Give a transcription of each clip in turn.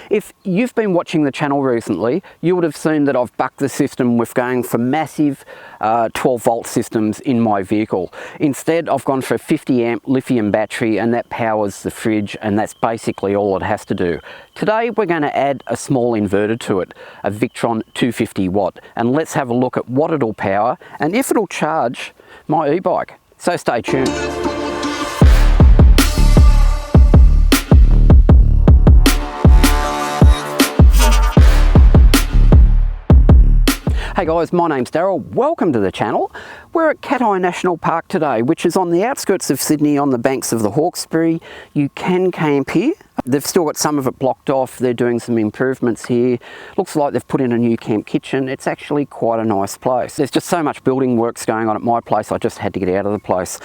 If you've been watching the channel recently, you would have seen that I've bucked the system with going for massive 12 volt systems in my vehicle. Instead, I've gone for a 50 amp lithium battery, and that powers the fridge, and that's basically all it has to do. Today, we're going to add a small inverter to it, a Victron 250 watt, and let's have a look at what it'll power and if it'll charge my e-bike. So stay tuned. Hey guys, my name's Daryl. Welcome to the channel. We're at Cat Eye National Park today, which is on the outskirts of Sydney on the banks of the Hawkesbury. You can camp here. They've still got some of it blocked off. They're doing some improvements here. Looks like they've put in a new camp kitchen. It's actually quite a nice place. There's just so much building works going on at my place, I just had to get out of the place.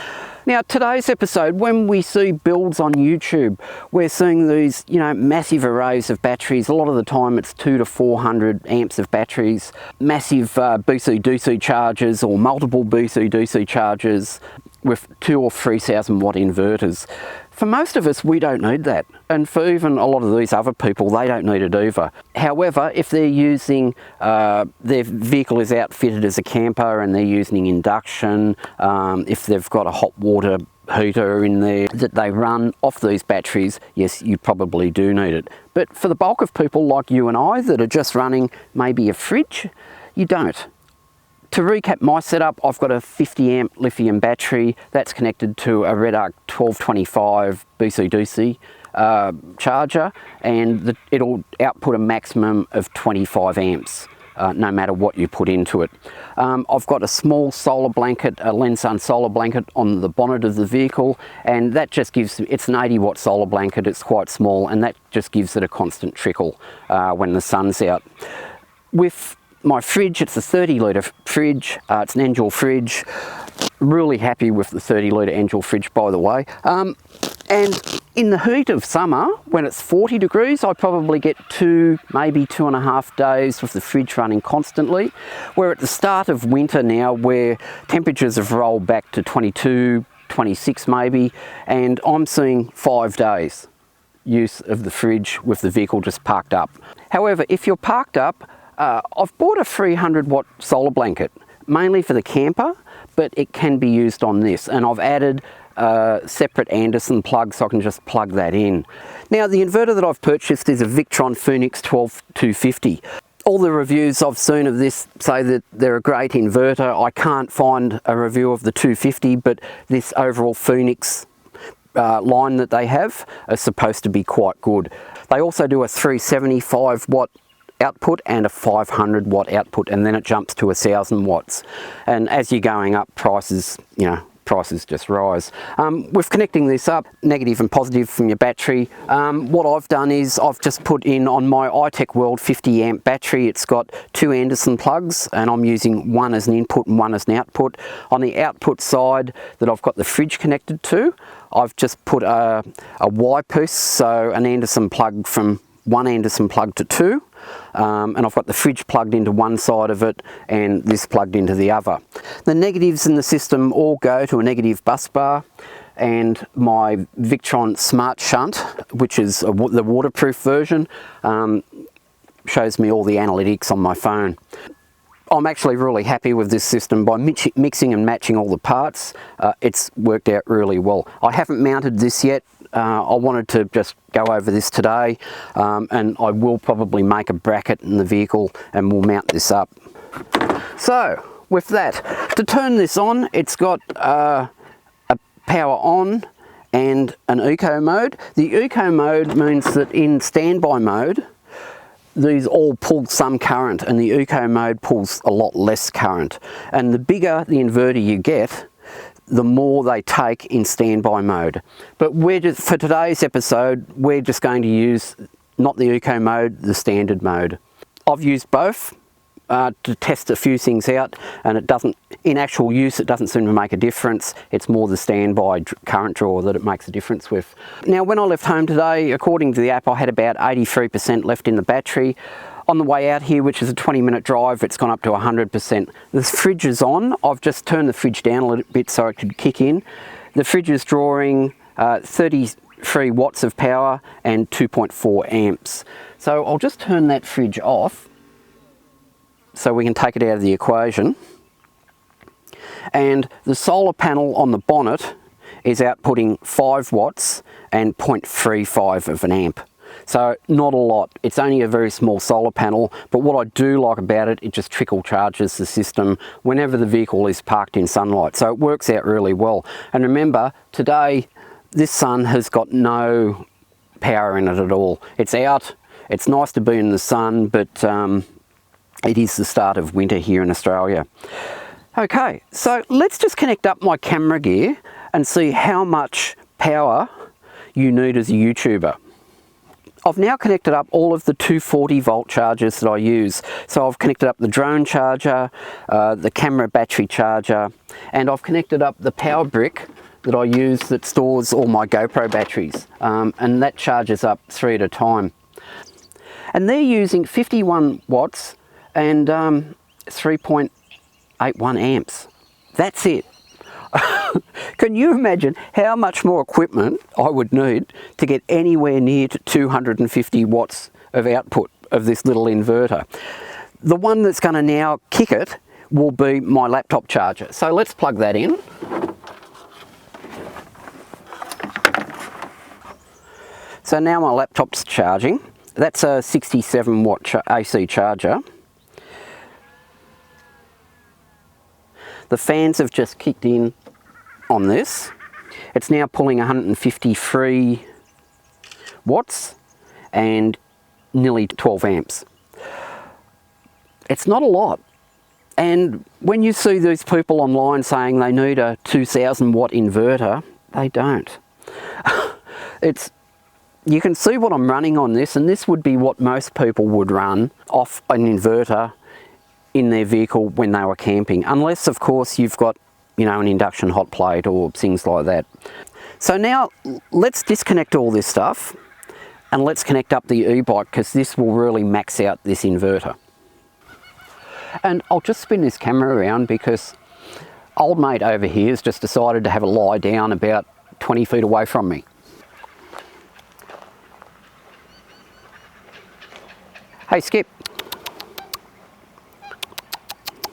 Now, today's episode, when we see builds on YouTube, we're seeing these, massive arrays of batteries. A lot of the time it's 200 to 400 amps of batteries, massive BC-DC chargers or multiple BC-DC chargers with 2,000 or 3,000 watt inverters. For most of us, we don't need that. And for even a lot of these other people, they don't need it either. However, if they're using, their vehicle is outfitted as a camper and they're using induction, if they've got a hot water heater in there that they run off these batteries, yes, you probably do need it. But for the bulk of people like you and I that are just running maybe a fridge, you don't. To recap my setup, I've got a 50 amp lithium battery that's connected to a Redarc 1225 BC-DC charger, and it'll output a maximum of 25 amps. No matter what you put into it. I've got a small solar blanket, a Lensun solar blanket on the bonnet of the vehicle, and that just gives, it's an 80 watt solar blanket, it's quite small, and that just gives it a constant trickle when the sun's out. With my fridge, it's a 30 litre fridge, it's an Angel fridge. Really happy with the 30 litre Angel fridge, by the way. And in the heat of summer, when it's 40 degrees, I probably get maybe 2.5 days with the fridge running constantly. We're at the start of winter now, where temperatures have rolled back to 22, 26 maybe, and I'm seeing 5 days use of the fridge with the vehicle just parked up. However, if you're parked up, I've bought a 300 watt solar blanket, mainly for the camper, but it can be used on this, and I've added a separate Anderson plug so I can just plug that in. Now, the inverter that I've purchased is a Victron Phoenix 12250. All the reviews I've seen of this say that they're a great inverter. I can't find a review of the 250, but this overall Phoenix line that they have is supposed to be quite good. They also do a 375 watt output and a 500 watt output, and then it jumps to 1,000 watts. And as you're going up, prices just rise. With connecting this up, negative and positive from your battery, what I've done is I've just put in on my iTech World 50 amp battery, it's got 2 Anderson plugs, and I'm using one as an input and one as an output. On the output side that I've got the fridge connected to, I've just put a Y piece, so an Anderson plug from one Anderson plug to 2. And I've got the fridge plugged into one side of it and this plugged into the other. The negatives in the system all go to a negative bus bar, and my Victron Smart Shunt, which is the waterproof version, shows me all the analytics on my phone. I'm actually really happy with this system. By mixing and matching all the parts, it's worked out really well. I haven't mounted this yet. I wanted to just go over this today, and I will probably make a bracket in the vehicle and we'll mount this up. So with that, to turn this on, it's got a power on and an eco mode. The eco mode means that in standby mode, these all pull some current, and the eco mode pulls a lot less current. And the bigger the inverter you get, the more they take in standby mode. But for today's episode, we're just going to use not the eco mode, the standard mode. I've used both to test a few things out, and it doesn't, in actual use, it doesn't seem to make a difference. It's more the standby current draw that it makes a difference with. Now, when I left home today, according to the app, I had about 83% left in the battery. On the way out here, which is a 20-minute drive, it's gone up to 100%. The fridge is on. I've just turned the fridge down a little bit so it could kick in. The fridge is drawing 30 2.3 watts of power and 2.4 amps. So I'll just turn that fridge off so we can take it out of the equation. And the solar panel on the bonnet is outputting 5 watts and 0.35 of an amp. So not a lot. It's only a very small solar panel, but what I do like about it, it just trickle charges the system whenever the vehicle is parked in sunlight. So it works out really well. And remember, today this sun has got no power in it at all. It's out, it's nice to be in the sun, but it is the start of winter here in Australia. Okay, so let's just connect up my camera gear and see how much power you need as a YouTuber. I've now connected up all of the 240 volt chargers that I use. So I've connected up the drone charger, the camera battery charger, and I've connected up the power brick that I use that stores all my GoPro batteries, and that charges up 3 at a time. And they're using 51 watts and 3.81 amps. That's it. Can you imagine how much more equipment I would need to get anywhere near to 250 watts of output of this little inverter? The one that's going to now kick it will be my laptop charger. So let's plug that in. So now my laptop's charging. That's a 67 watt AC charger. The fans have just kicked in on this. It's now pulling 153 watts and nearly 12 amps. It's not a lot. And when you see these people online saying they need a 2000 watt inverter, they don't. You can see what I'm running on this, and this would be what most people would run off an inverter in their vehicle when they were camping, unless of course you've got, you know, an induction hot plate or things like that. So now let's disconnect all this stuff and let's connect up the Ebike, because this will really max out this inverter. And I'll just spin this camera around because old mate over here has just decided to have a lie down about 20 feet away from me. Hey Skip.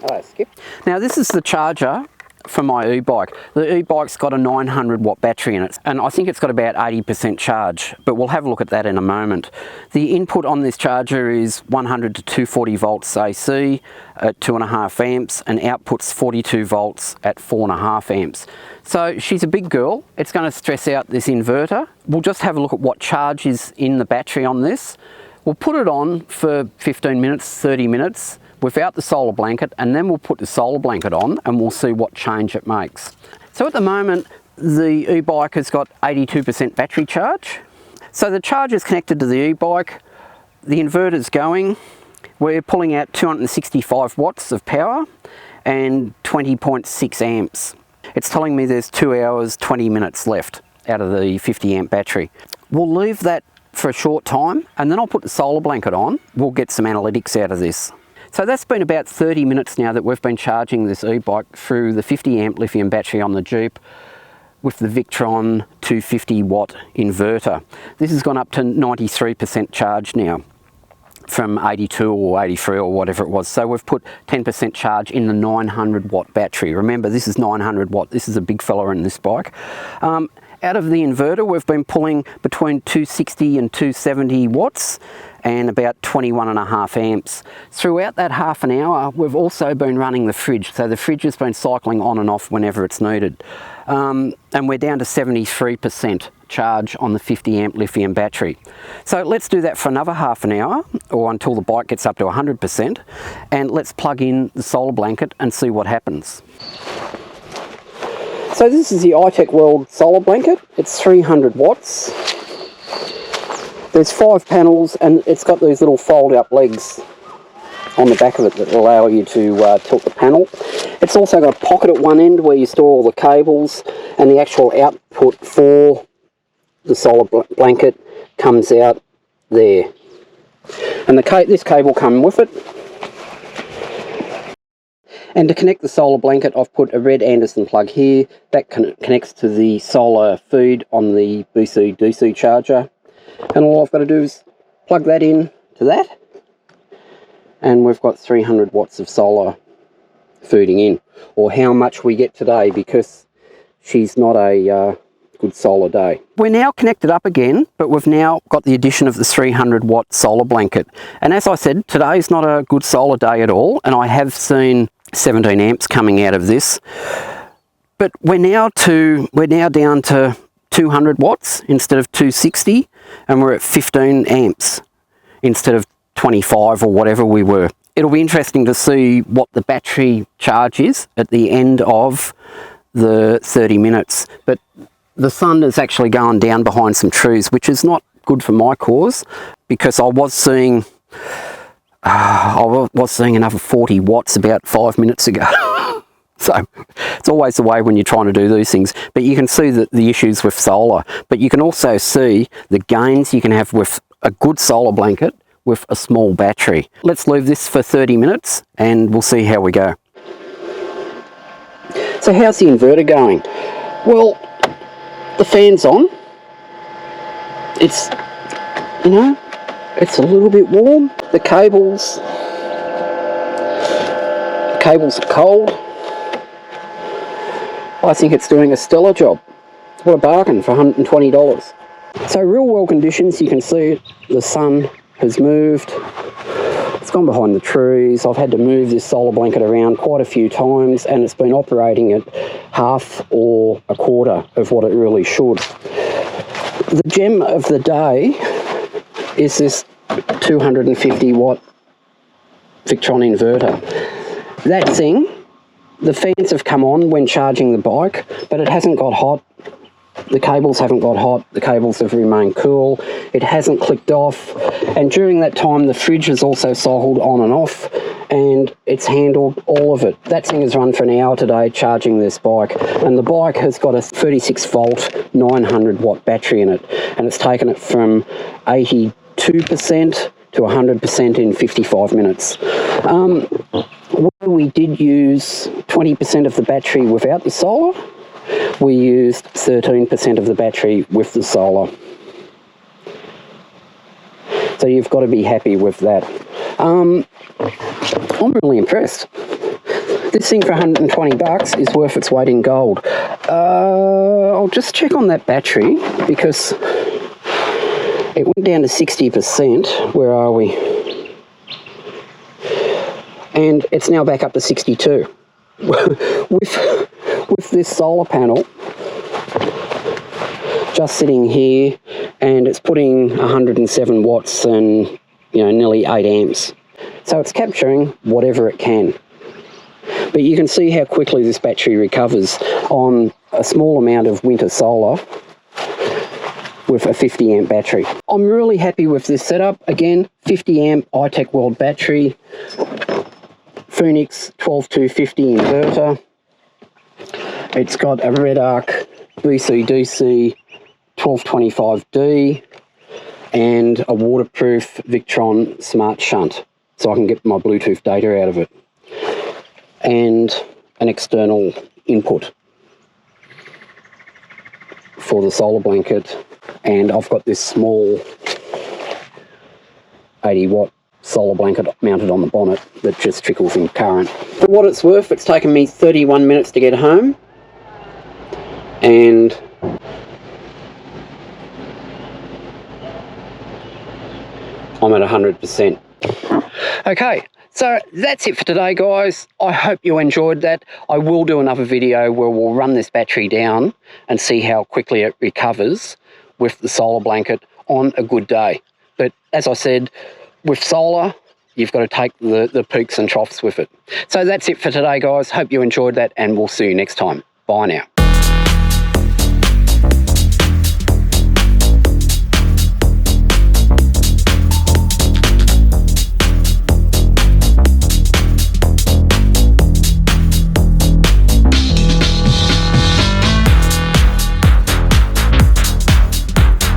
Hello Skip. Now this is the charger for my Ebike. The Ebike's got a 900 watt battery in it, and I think it's got about 80% charge, but we'll have a look at that in a moment. The input on this charger is 100 to 240 volts AC at 2.5 amps and outputs 42 volts at 4.5 amps. So she's a big girl. It's going to stress out this inverter. We'll just have a look at what charge is in the battery on this. We'll put it on for 15 minutes, 30 minutes without the solar blanket, and then we'll put the solar blanket on and we'll see what change it makes. So at the moment, the Ebike has got 82% battery charge. So the charger is connected to the Ebike, the inverter's going, we're pulling out 265 watts of power and 20.6 amps. It's telling me there's 2 hours, 20 minutes left out of the 50 amp battery. We'll leave that for a short time and then I'll put the solar blanket on. We'll get some analytics out of this. So that's been about 30 minutes now that we've been charging this Ebike through the 50 amp lithium battery on the Jeep with the Victron 250 watt inverter. This has gone up to 93% charge now from 82 or 83 or whatever it was. So we've put 10% charge in the 900 watt battery. Remember, this is 900 watt. This is a big fella in this bike. Out of the inverter, we've been pulling between 260 and 270 watts and about 21.5 amps. Throughout that half an hour, we've also been running the fridge. So the fridge has been cycling on and off whenever it's needed. And we're down to 73% charge on the 50 amp lithium battery. So let's do that for another half an hour or until the bike gets up to 100%. And let's plug in the solar blanket and see what happens. So this is the iTech World solar blanket. It's 300 watts. There's 5 panels and it's got these little fold up legs on the back of it that allow you to tilt the panel. It's also got a pocket at one end where you store all the cables, and the actual output for the solar blanket comes out there. And this cable comes with it. And to connect the solar blanket, I've put a red Anderson plug here. That connects to the solar feed on the DC charger. And all I've got to do is plug that in to that. And we've got 300 watts of solar feeding in. Or how much we get today, because she's not a good solar day. We're now connected up again, but we've now got the addition of the 300 watt solar blanket. And as I said, today's not a good solar day at all, and I have seen 17 amps coming out of this. But we're now down to 200 watts instead of 260, and we're at 15 amps instead of 25 or whatever we were. It'll be interesting to see what the battery charge is at the end of the 30 minutes. But the sun is actually going down behind some trees, which is not good for my cause, because I was seeing another 40 watts about 5 minutes ago. So it's always the way when you're trying to do these things. But you can see that the issues with solar, but you can also see the gains you can have with a good solar blanket with a small battery. Let's leave this for 30 minutes and we'll see how we go. So how's the inverter going? Well, the fan's on. It's, you know, it's a little bit warm. The cables are cold. I think it's doing a stellar job. What a bargain for $120. So real world conditions, you can see it. The sun has moved. It's gone behind the trees. I've had to move this solar blanket around quite a few times, and it's been operating at half or a quarter of what it really should. The gem of the day is this 250 watt Victron inverter. That thing, the fans have come on when charging the bike, but it hasn't got hot. The cables haven't got hot, the cables have remained cool, it hasn't clicked off, and during that time the fridge has also cycled on and off, and it's handled all of it. That thing has run for an hour today charging this bike, and the bike has got a 36 volt 900 watt battery in it, and it's taken it from 82% to 100% in 55 minutes. Where we did use 20% of the battery without the solar, we used 13% of the battery with the solar. So you've got to be happy with that. I'm really impressed. This thing for 120 bucks is worth its weight in gold. I'll just check on that battery, because it went down to 60%. Where are we? And it's now back up to 62. With this solar panel just sitting here, and it's putting 107 watts and, you know, nearly 8 amps. So it's capturing whatever it can. But you can see how quickly this battery recovers on a small amount of winter solar with a 50 amp battery. I'm really happy with this setup. Again, 50 amp iTech World battery, Phoenix 12250 inverter. It's got a Red Arc DC-DC 1225D and a waterproof Victron Smart Shunt, so I can get my Bluetooth data out of it, and an external input for the solar blanket, and I've got this small 80 watt solar blanket mounted on the bonnet that just trickles in current. For what it's worth, it's taken me 31 minutes to get home, and I'm at 100%. Okay, so that's it for today, guys. I hope you enjoyed that. I will do another video where we'll run this battery down and see how quickly it recovers with the solar blanket on a good day. But as I said, with solar, you've got to take the peaks and troughs with it. So that's it for today, guys. Hope you enjoyed that, and we'll see you next time. Bye now.